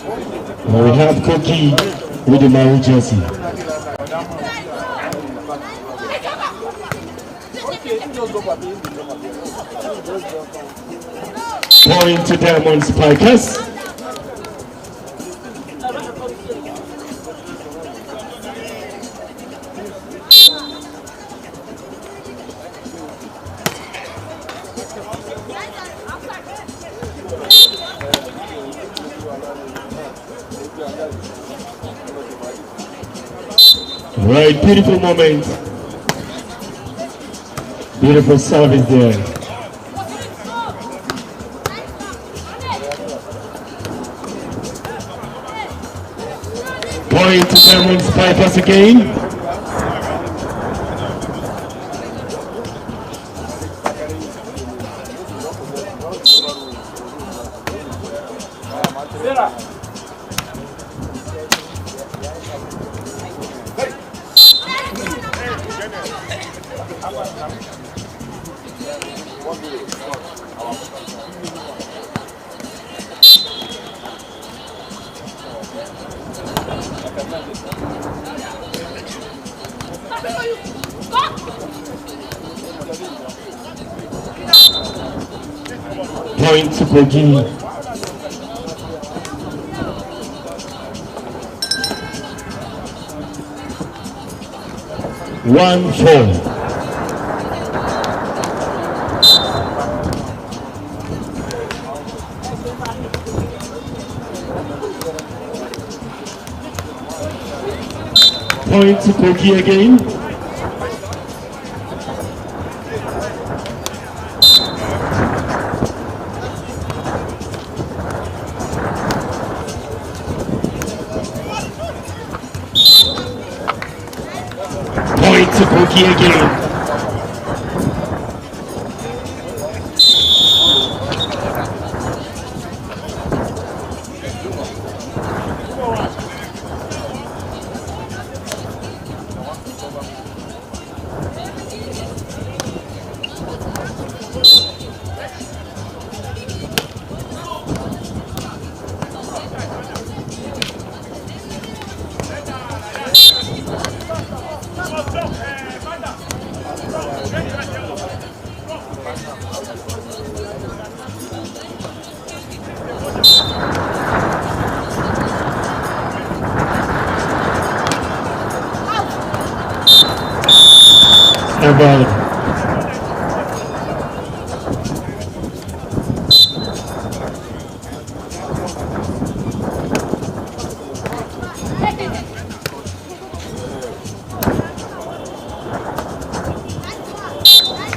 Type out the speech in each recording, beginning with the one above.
We have Kogi with the Maui jersey. Point to Diamond Spikers. Right, beautiful moment. Beautiful service there. Point to Diamond Spikers again. Point to Kogi. One, four. Point to Kogi again. Point to Kogi again.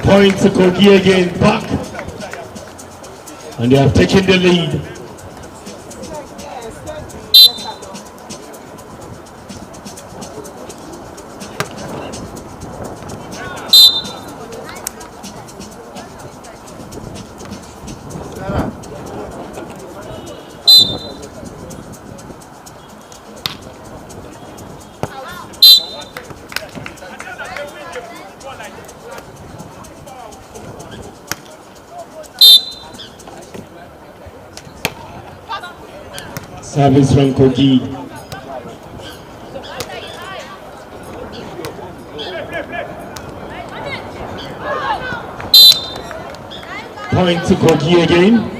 Point to Kogi again, back. And they have taken the lead. Service from Kogi. Point to Kogi again.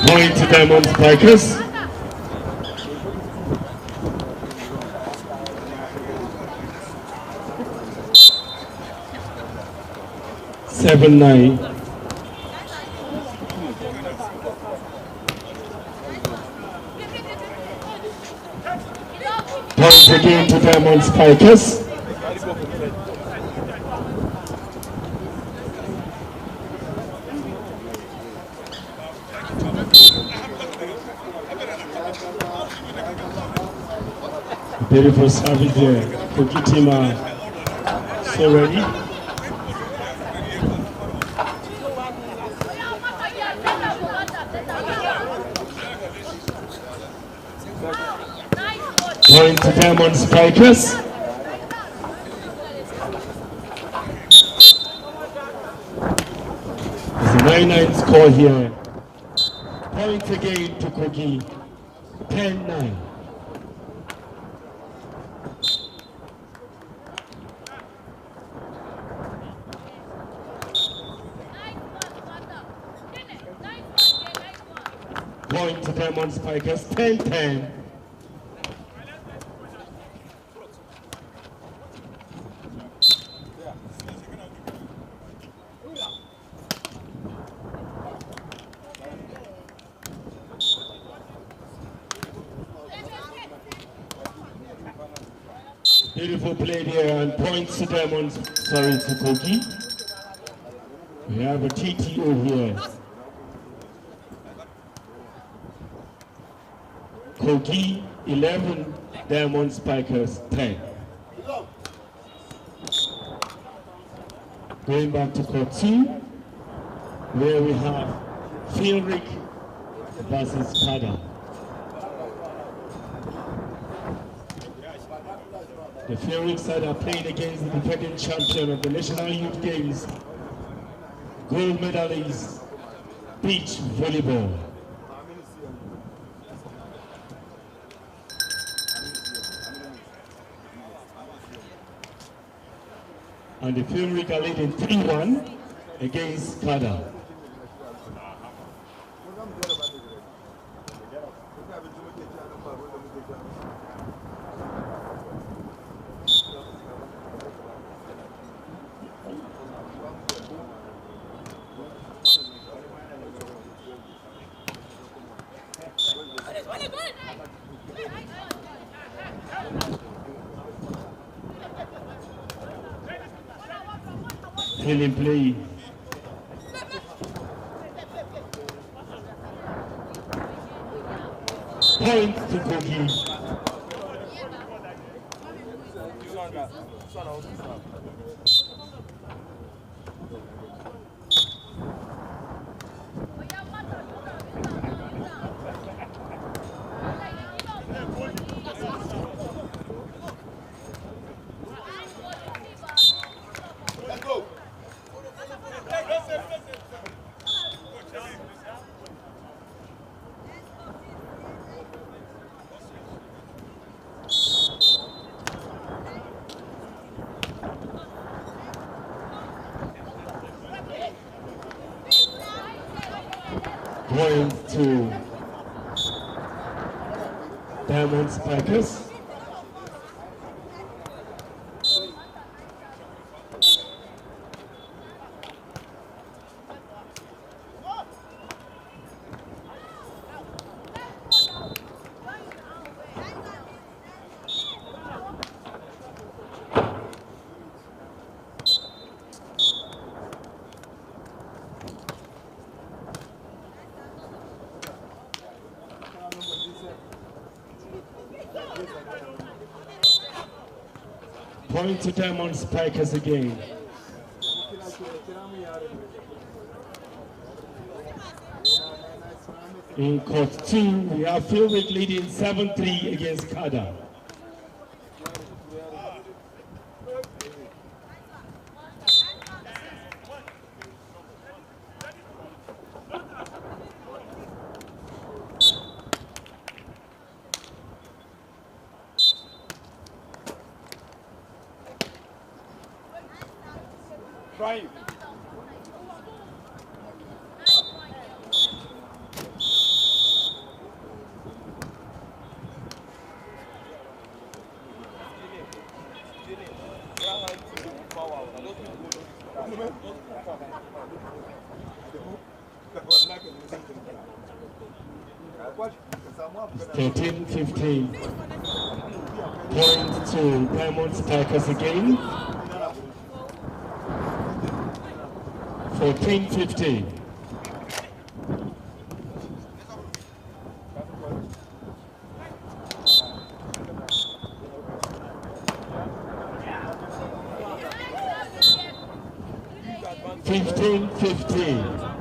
Point to Diamond Spikers. Seven, 9. Point again to Diamond Spikers. Beautiful service there. Kogi team are so ready. Point to Diamond Spikers. There's a 9-9 score here. Point again to Kogi. 10-9. Point to Diamond Spikers. 10-10. Beautiful play there and points to Diamonds, sorry, to Kogi. We have a TTO here. Kogi 11, Diamond Spikers 10. Going back to court 2, where we have PHILTRIC versus KADA. The PHILTRIC side are playing against the defending champion of the National Youth Games, gold medalist, beach volleyball. And the PHILTRIC are leading 3-1 against KADA. Still in play. Point to Kogi. Point to Diamond Spikers. Point to Diamond Spikers again. In court 2, we have PHILTRIC leading 7-3 against KADA. Right. It's 13-15. Point to Diamond Spikers again. 14-15. 15-15.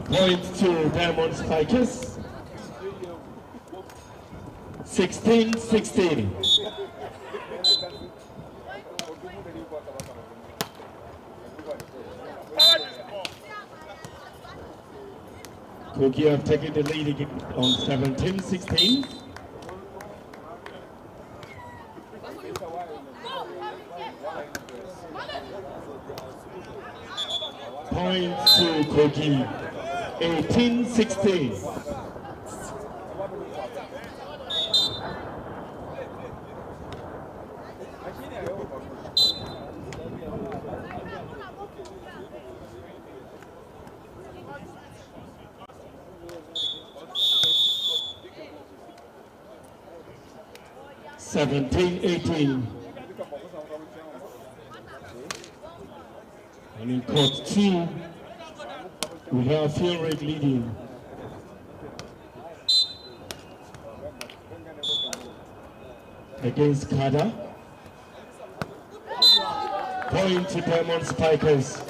Point to Diamond Spikers. 16-16. Kogi have taken the lead again on 17-16. Point to Kogi, 18-16. Seventeen, 18. And in court 2, we have PHILTRIC leading. Against KADA. Point to Diamond Spikers.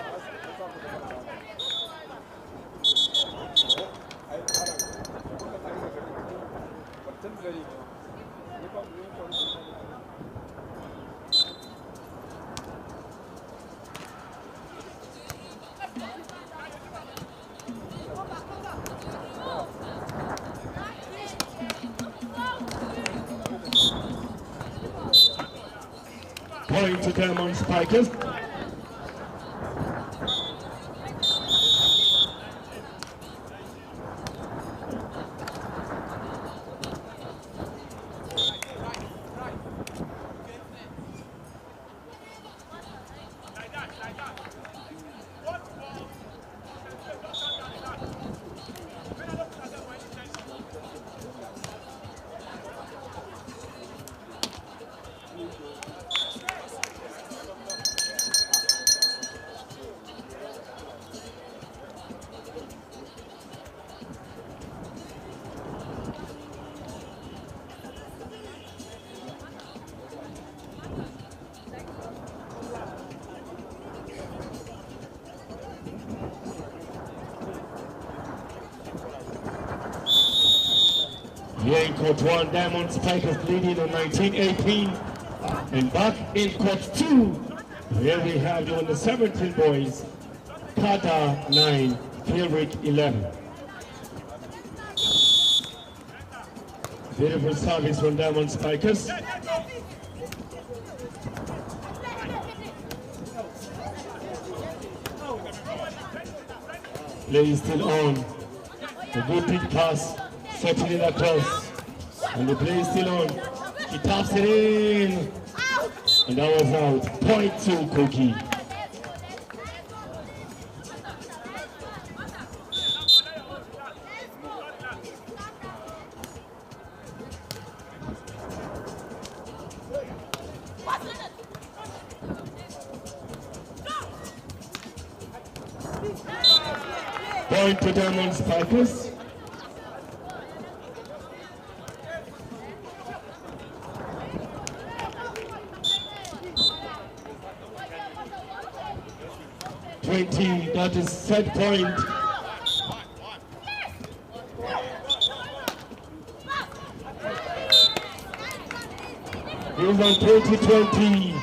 Point to Diamond Spikers. Here in court 1, Diamond Spikers leading on 19-18. And back in court 2, here we have you on the 17 boys, KADA 9, PHILTRIC 11. Beautiful service from Diamond Spikers. Play is still on. A good big pass. Setting it across, and the play is still on. He taps it in, and that was out. Point to Kogi. Point to Diamond Spikers. That is set point. He's on 2020.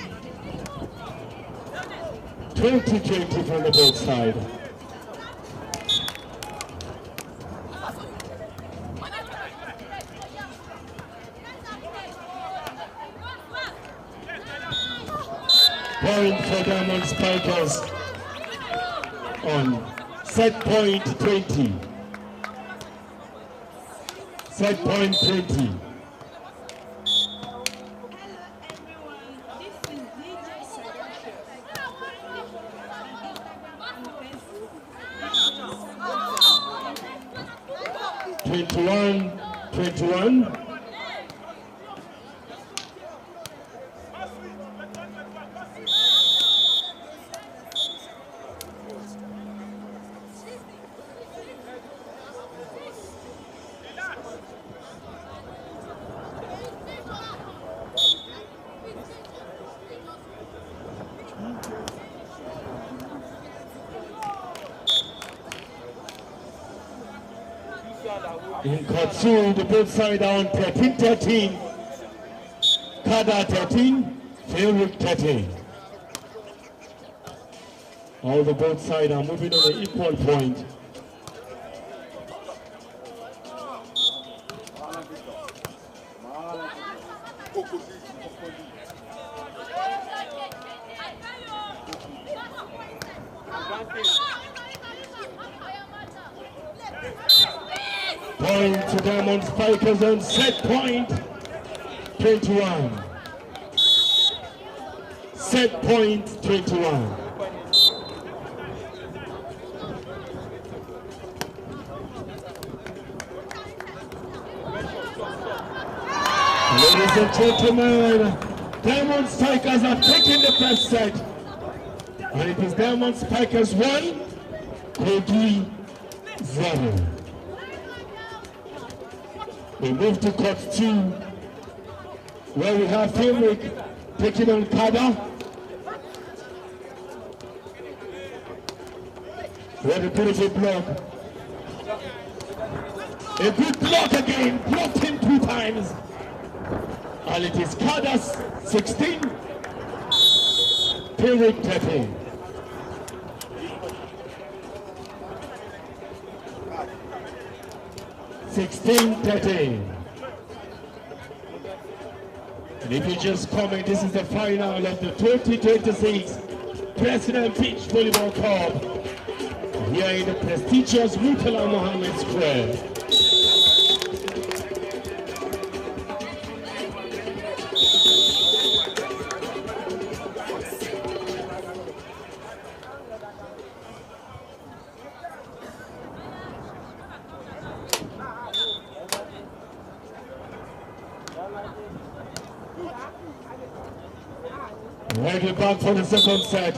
2020 from the both side. Point for Diamond Spikers on set point 20. Set point 20. 31-21. In court 2, the both side on 13-13. KADA 13, PHILTRIC 13. All the both sides are moving on an equal point. Point to Diamond Spikers on set point 21. Set point 21. Ladies and gentlemen, Diamond Spikers have taken the first set. And it is Diamond Spikers 1, Kogi 0. We move to court 2, where we have PHILTRIC taking on KADA. What a beautiful block. A good block again, blocked him 2 times. And it is KADA's 16, PHILTRIC 13. And if you just comment, this is the final of the 2026 President Beach Volleyball Cup here in the prestigious Murtala Mohammed Square. Right back for the second set.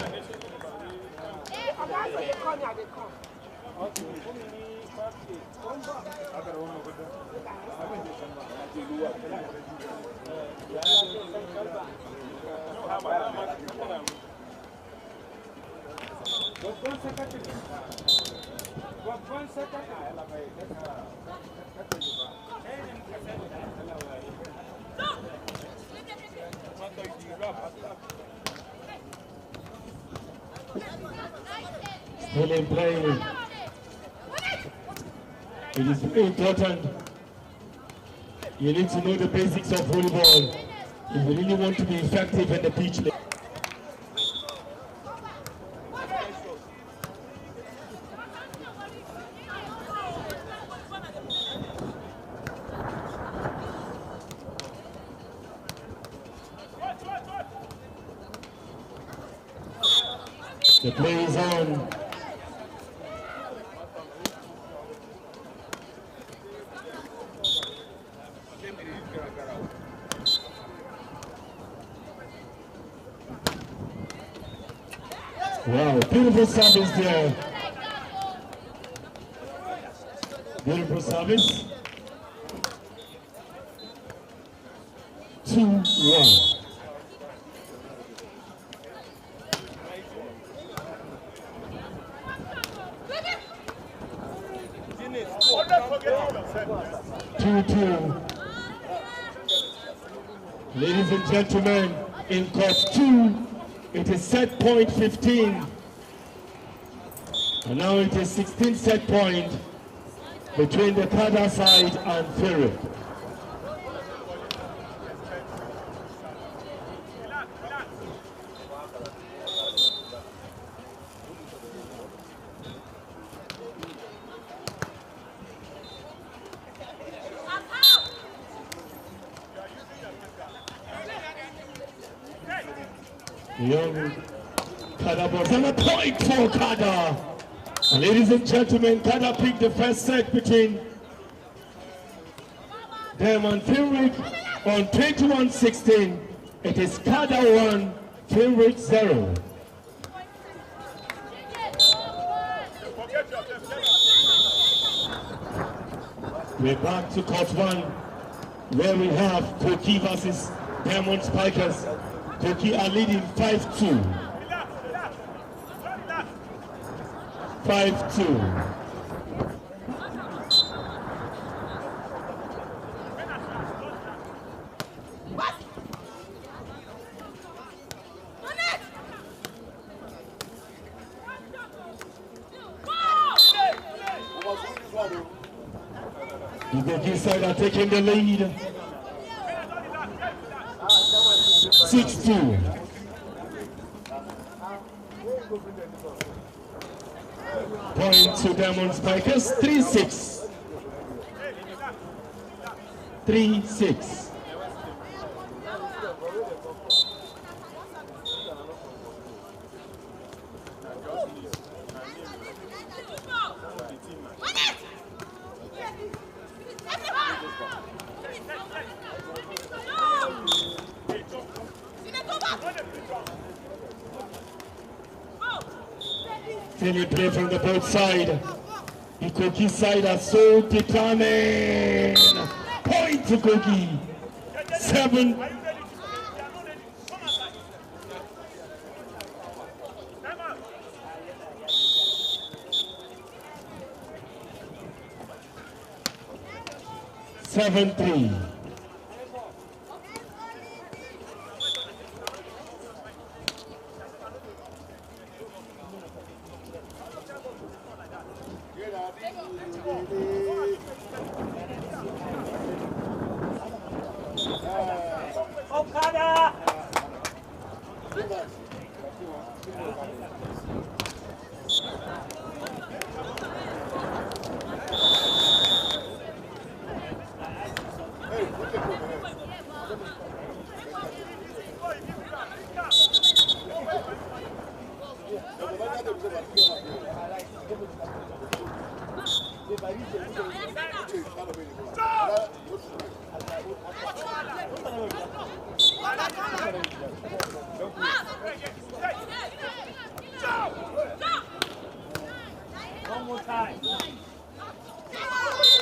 Still in play. It is important. You need to know the basics of volleyball if you really want to be effective in the pitch. The play is on. Wow, beautiful service there. Beautiful service. 2-1. Ladies and gentlemen, in court 2, it is set point 15. And now it is 16 set point between the KADA side and PHILTRIC. Young KADA balls and a point for KADA. And ladies and gentlemen, KADA picked the first set between Diamond PHILTRIC on 21-16. It is KADA 1, PHILTRIC 0. We're back to court 1, where we have Kogi versus Diamond Spikers. Kogi are leading 5-2. 5-2. The Kogi side are taking the lead. 6-2. Point to Diamond Spikers, 3-6. 3-6. Any play from the both side. The Kogi side are so determined. Point to Kogi. 7. Seven-three.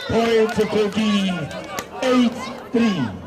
Point to Kogi, 8-3.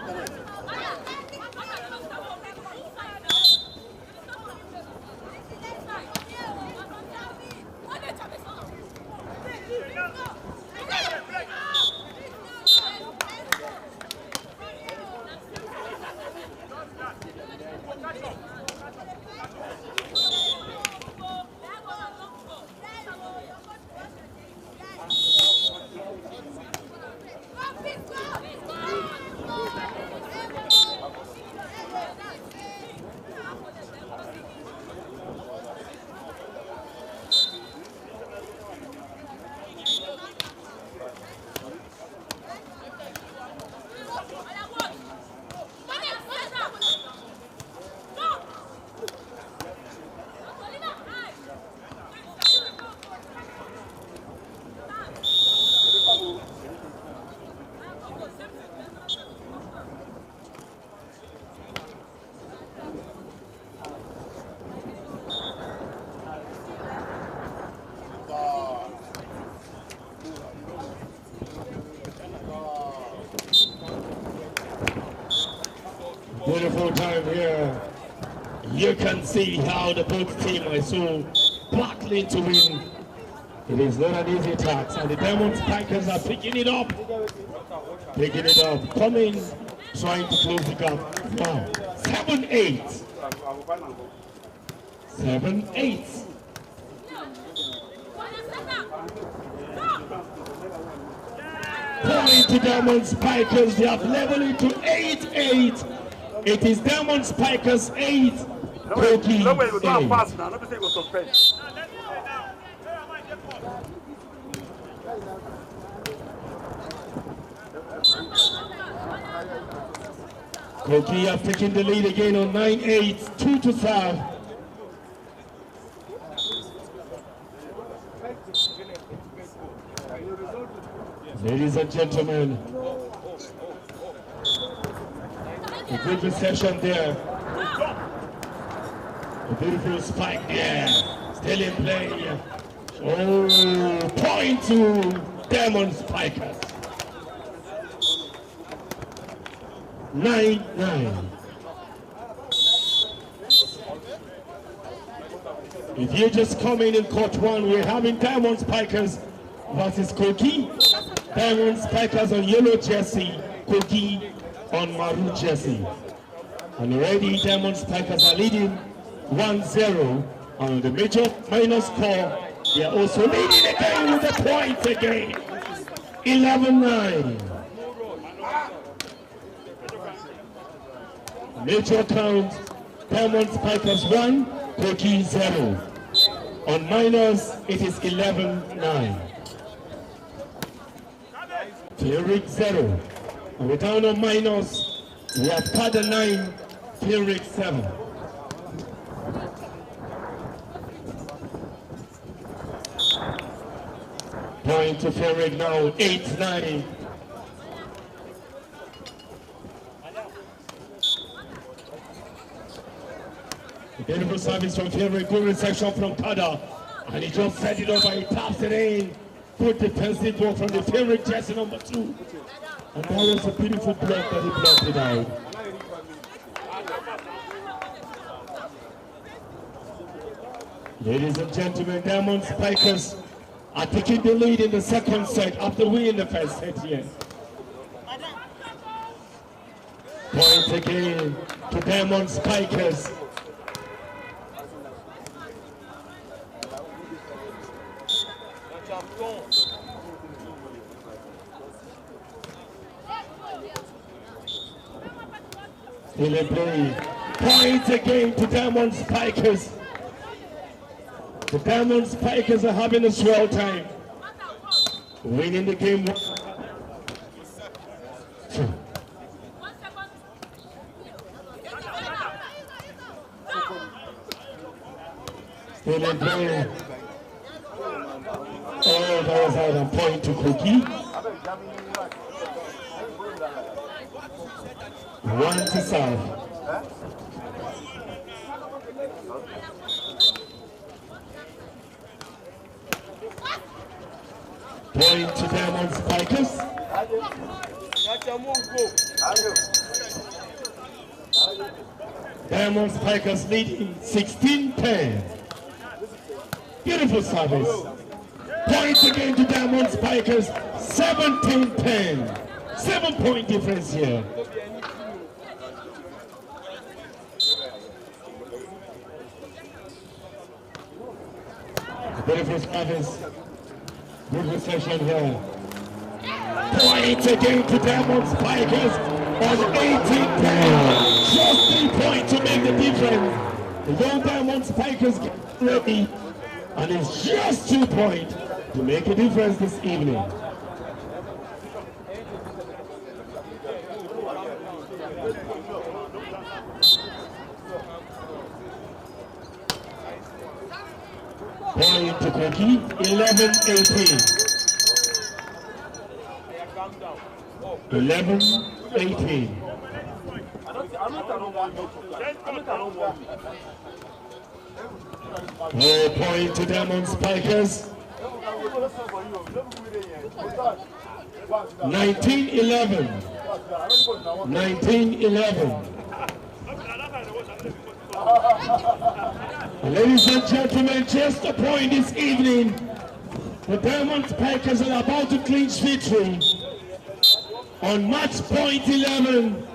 Beautiful time here. You can see how the both team are so battling to win. It is not an easy task, and the Diamond Spikers are picking it up. Picking it up, coming, trying to close the gap. Wow, 7-8. 7-8. Point to Diamond Spikers, they have leveled it to 8-8. It is Diamond Spikers 8, Kogi 8. Kogi have taken the lead again on 9-8, 2-5. Ladies and gentlemen, A good reception there. A beautiful spike there. Still in play. Oh, point to Diamond Spikers. 9-9. If you just come in court one, we're having Diamond Spikers versus Kogi. Diamond Spikers on yellow jersey, Kogi on maroon jersey. And already Diamond Spikers are leading 1-0 on the major minor score. They are also leading again with the points again. 11-9. Major count, Diamond Spikers 1, Kogi 0. On minors, it is 11-9. PHILTRIC 0. And we're down on minors. We have KADA 9, PHILTRIC 7. Point to PHILTRIC now, 8-9. Beautiful service from PHILTRIC, good reception from KADA. And he just set it over, he taps it in. Good defensive work from the PHILTRIC jersey number 2. And that was a beautiful block that he blocked it out. Ladies and gentlemen, Diamond Spikers are taking the lead in the second set after winning the first set here. Point again to Diamond Spikers. Still in play. Point again to Diamond Spikers. The Diamond Spikers are having a swell time. Winning the game. Still in play. Oh, that was out on point to Kogi. 1 to serve. Point to Diamond Spikers. Diamond Spikers leading 16-10. Beautiful service. Point again to Diamond Spikers, 17-10. 7-point difference here. Beautiful service. Good reception here. Point again to Diamond Spikers on 18-10. Just 3 points to make the difference. The young Diamond Spikers get ready. And it's just 2 points to make a difference this evening. Point to Kogi, 11-18. 11-18. No point to Diamond Spikers. 19-11. 19-11. Ladies and gentlemen, just a point this evening. The Diamond Spikers are about to clinch victory on match point 11.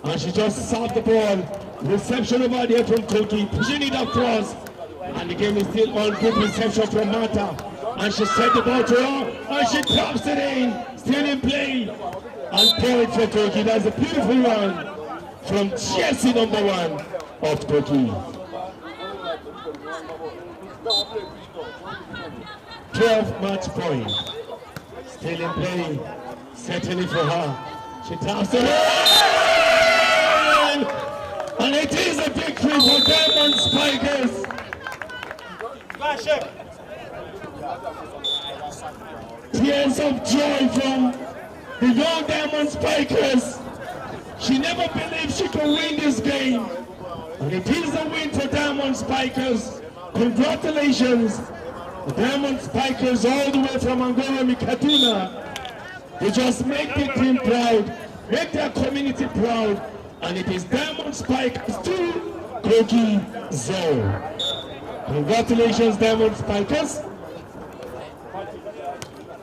And she just served the ball. Reception over there from Kogi, pushing it across. And the game is still on. Good reception from Mata. And she set the ball to her. And she taps it in. Still in play. And point for Kogi. That's a beautiful run from jersey number 1 of Kogi. 12 match point. Still in play. Certainly for her. She taps it in. And it is a victory for Diamond Spikers. Tears of joy from the young Diamond Spikers. She never never believed she could win this game. And it is a win for Diamond Spikers. Congratulations. The Diamond Spikers all the way from Angola, Kaduna. They just make the team proud, make their community proud. And it is Diamond Spikers 2, Kogi 0. Congratulations, Diamond Spikers.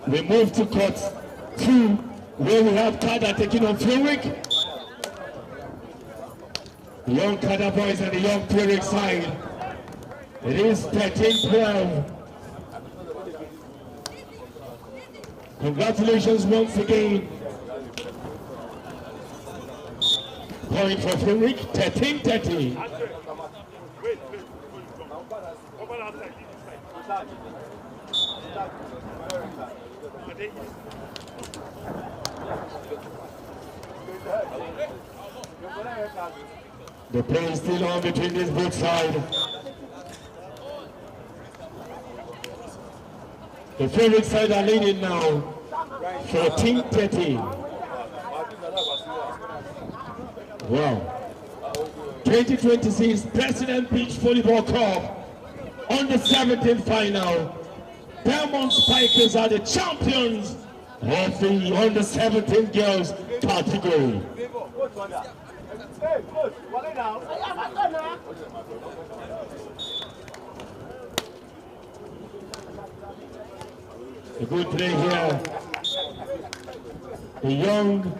We move to court 2, where we have KADA taking on PHILTRIC. The young KADA boys and the young PHILTRIC side. It is 13-12. Congratulations once again. Point for PHILTRIC, 13-13. The play is still on between these both sides. The PHILTRIC side are leading now, 14-13. Wow. 2026 President Beach Volleyball Cup on the 17th final. Diamond Spikers are the champions of the under 17 girls category. A good play here. The young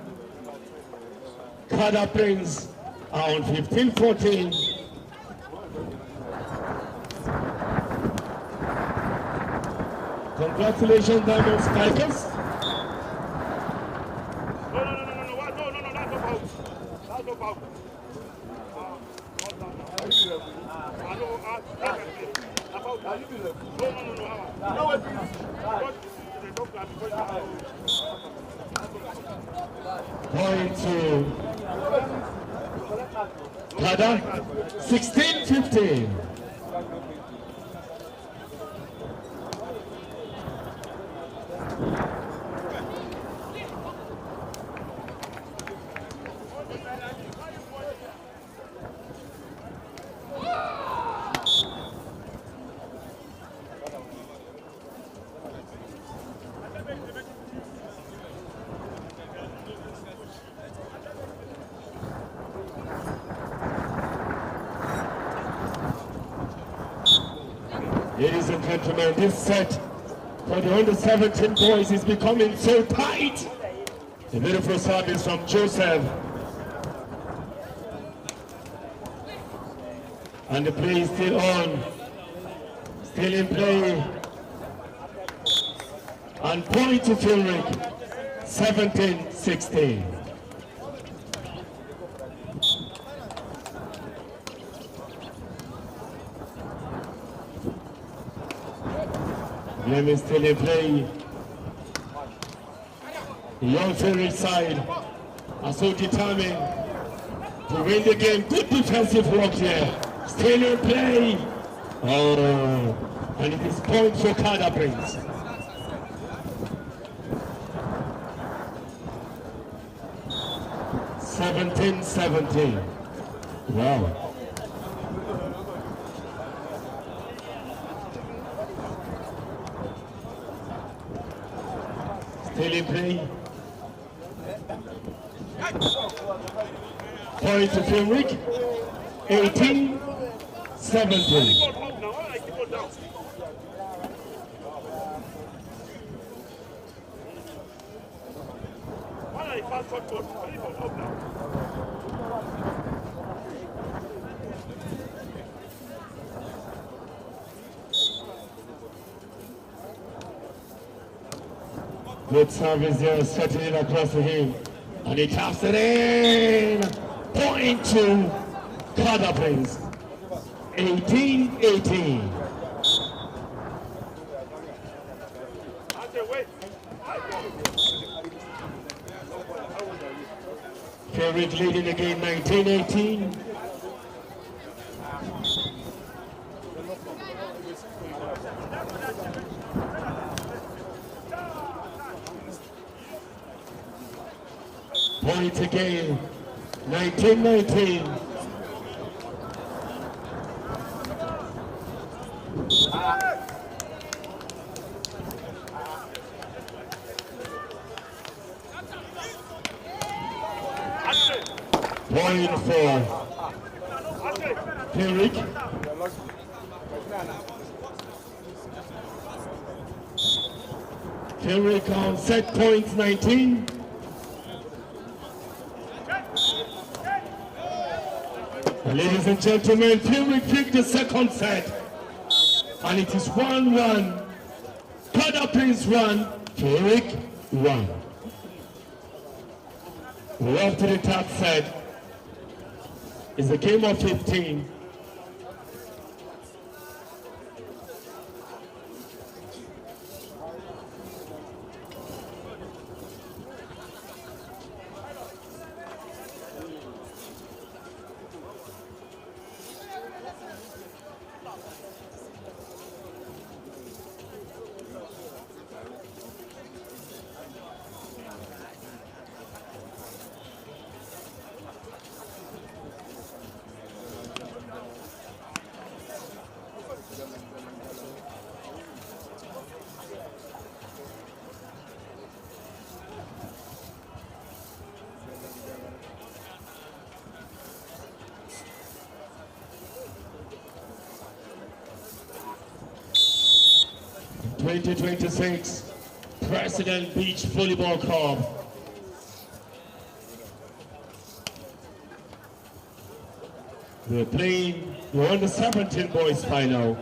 KADA Prince are on 15-14. Congratulations, Diamond Spikers. Point to KADA, 16-15. Ladies and gentlemen, this set for the under 17 boys is becoming so tight. A beautiful service from Joseph. And the play is still on. Still in play. And point to PHILTRIC, 17-16. Game is still in play. The young PHILTRIC side are so determined to win the game. Good defensive work here. Still in play. Oh, and it is point for KADA Prince. (17-17). Wow. Still in play. Point to PHILTRIC, 18-17. Good service there, setting it across the hill. And he taps it in. Point to KADA Prince. 18-18. PHILTRIC leading again, 19-18. Point again, 19-19. Point for PHILTRIC. PHILTRIC on set points 19. Ladies and gentlemen, PHILTRIC picked the second set. And it is 1-1. KADA Prince 1, PHILTRIC 1. We're off to the top set. It's a game of 15. '26 President Beach Volleyball Club. We're playing the under-17 boys final.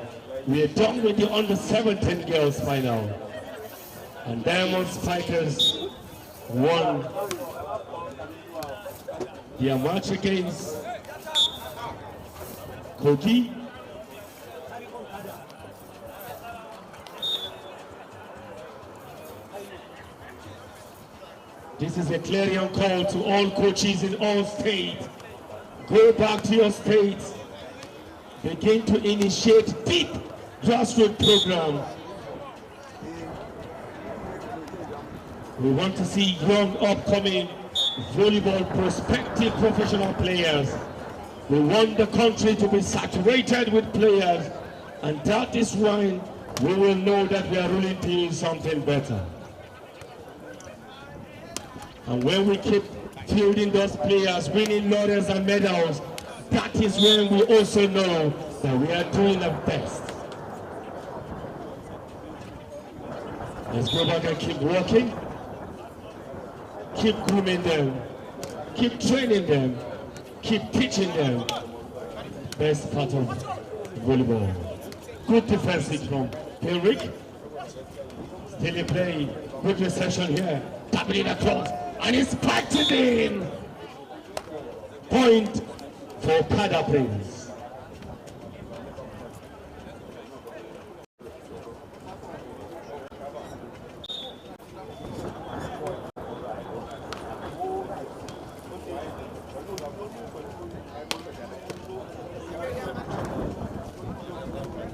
We're done with the under-17 girls final. And Diamond Spikers won their match against Kogi. This is a clarion call to all coaches in all states. Go back to your states. Begin to initiate deep grassroots programs. We want to see young, upcoming volleyball prospective professional players. We want the country to be saturated with players, and that is when we will know that we are really doing something better. And when we keep fielding those players, winning laurels and medals, that is when we also know that we are doing our best. Let's go back and keep working, keep grooming them, keep training them, keep teaching them. Best part of volleyball. Good defensive from PHILTRIC. Still in play, good reception here, tapping it across. And it's packed it in. Point for KADA Prince.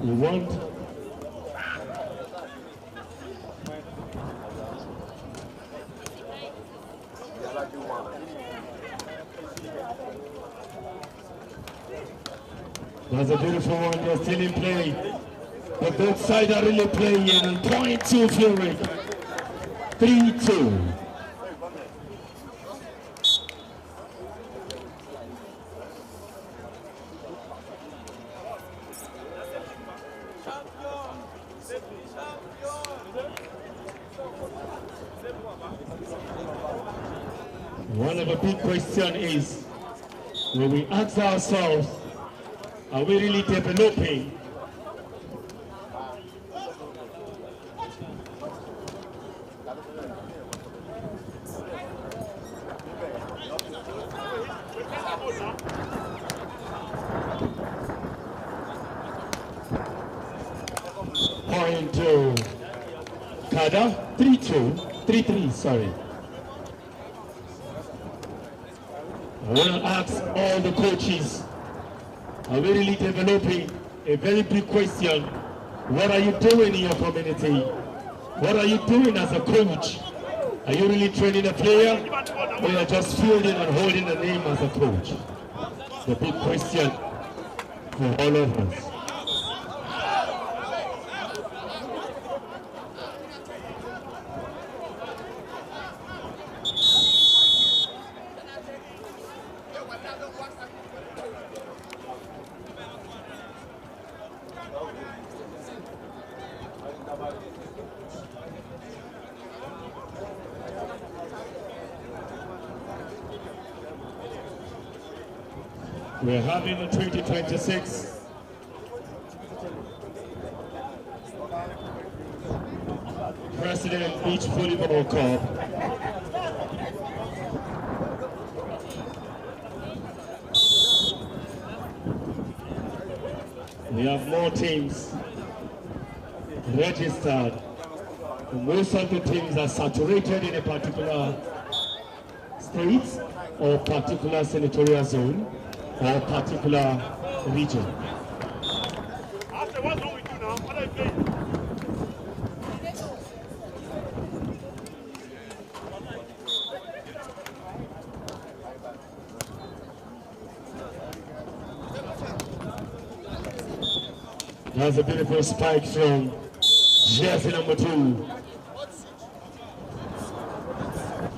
We want that's a beautiful one. They're still in play. But both sides are really playing. And point to PHILTRIC. 3-2. One of the big questions is, when we ask ourselves, are we really developing? Point to KADA, 3-2, 3-3, sorry. I want to ask all the coaches, are we really developing? A very big question. What are you doing in your community? What are you doing as a coach? Are you really training a player, or you're just fielding and holding the name as a coach? The big question for all of us. We're having the 2026 President Beach Volleyball Cup. We have more teams registered. Most of the teams are saturated in a particular state or particular senatorial zone or particular region. After what's wrong with you now? What are you playing? That's a beautiful spike from jersey number 2.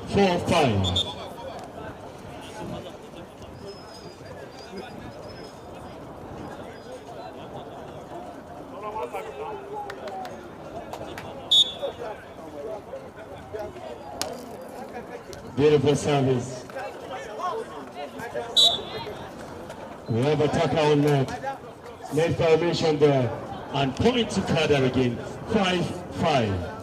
4-5. Beautiful service. We have attacker on net. Net formation there. And point to KADA again. 5-5.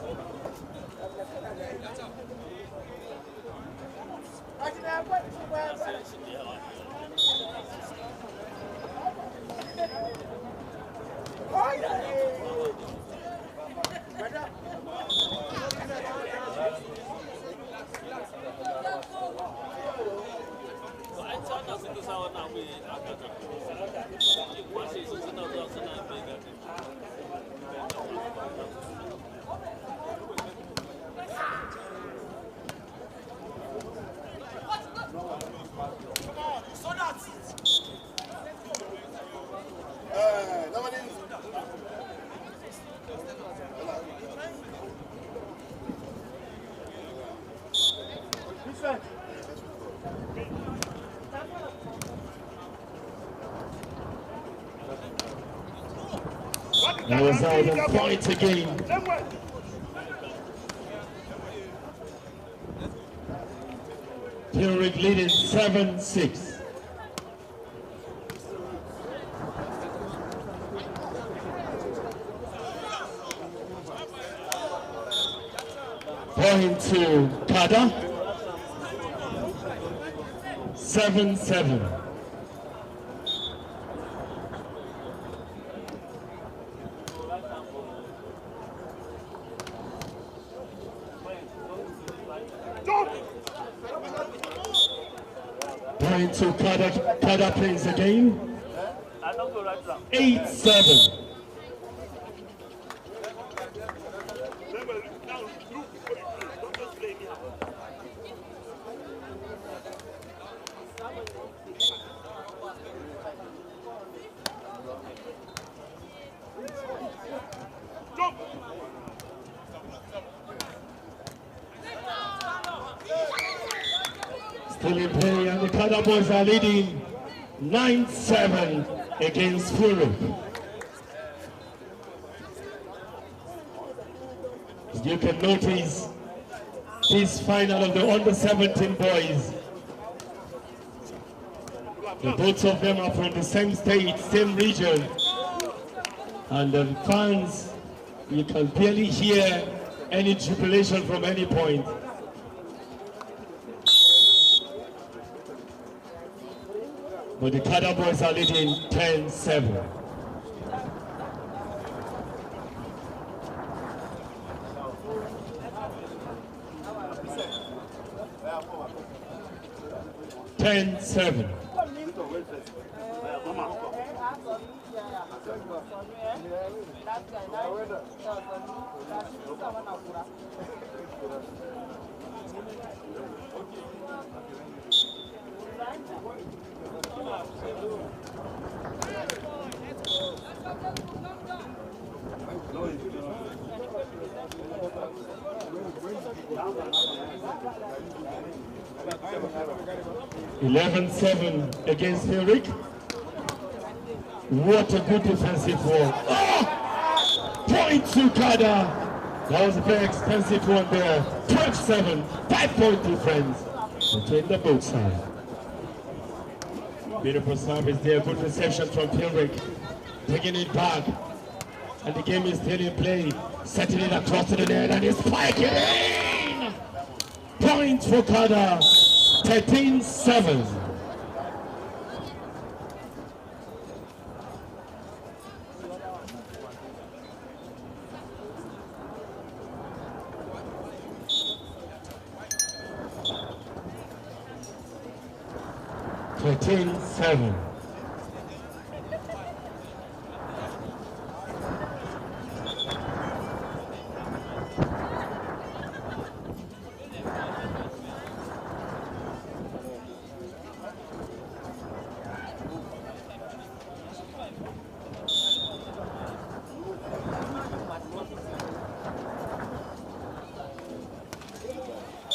That was out of points again. PHILTRIC leading 7-6. Point to KADA. 7-7. Point to KADA plays again. 8-7. Still in play, and the KADA boys are leading 9-7 against PHILTRIC. You can notice this final of the under-17 boys. The both of them are from the same state, same region. And the fans, you can barely hear any jubilation from any point. But the KADA boys are leading 10-7. $11-7 against PHILTRIC. What a good defensive work. Oh! Point to KADA. That was a very expensive one there. 12-7, 5-point difference between the both sides. Beautiful service there, good reception from PHILTRIC. Taking it back. And the game is still in play. Setting it across to the net and it's spiking in! Point for KADA. 13-7.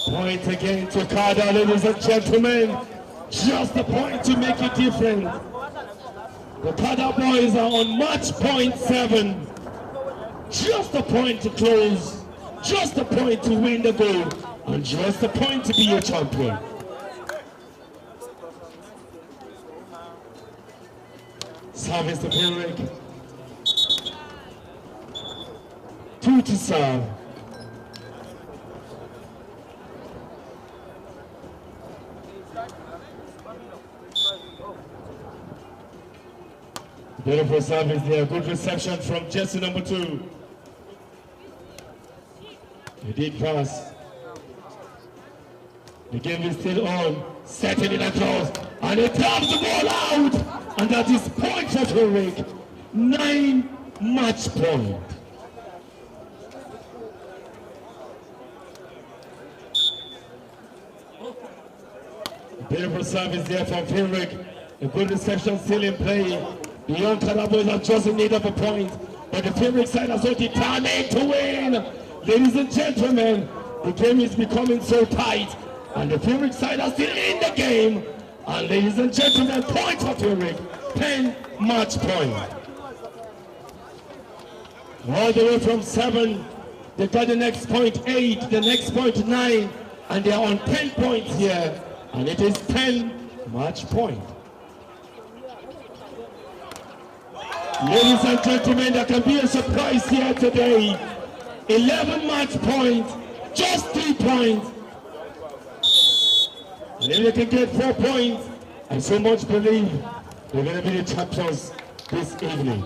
Point again to KADA, ladies and gentlemen. Just a point to make it different. The KADA boys are on match point 7. Just a point to close. Just a point to win the goal. And just a point to be a champion. Service to PHILTRIC. 2 to serve. Beautiful service there. Good reception from jersey number 2. He did pass. The game is still on. Setting it across. And he taps the ball out. And that is point for PHILTRIC. 9 match point. Beautiful service there from PHILTRIC. A good reception still in play. The young KADA boys are just in need of a point, but the PHILTRIC side are so determined to win. Ladies and gentlemen, the game is becoming so tight, and the PHILTRIC side are still in the game. And ladies and gentlemen, point for PHILTRIC, 10 match point. All the way from 7, they got the next point 8, the next point 9, and they are on 10 points here, and it is 10 match point. Ladies and gentlemen, there can be a surprise here today. 11 match points, just 3 points. And if they can get 4 points, I so much believe they're going to be the champions this evening.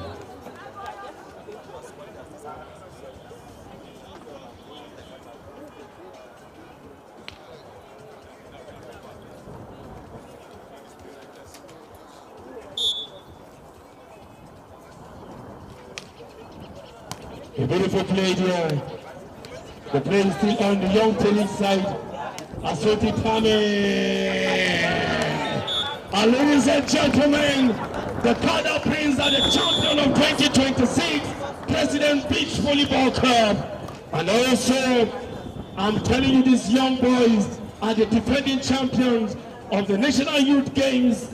A beautiful play there. The play is still on the young tennis side. Asoti Pame. And ladies and gentlemen, the KADA Prince are the champion of 2026 President Beach Volleyball Club. And also, I'm telling you, these young boys are the defending champions of the National Youth Games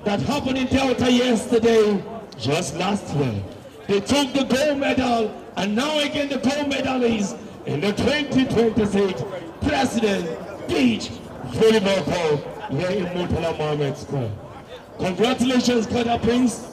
that happened in Delta yesterday, just last year. They took the gold medal, and now again the gold medal is in the 2026 President Beach Volleyball Club here in Murtala Mohammed Square. Congratulations, KADA Prince.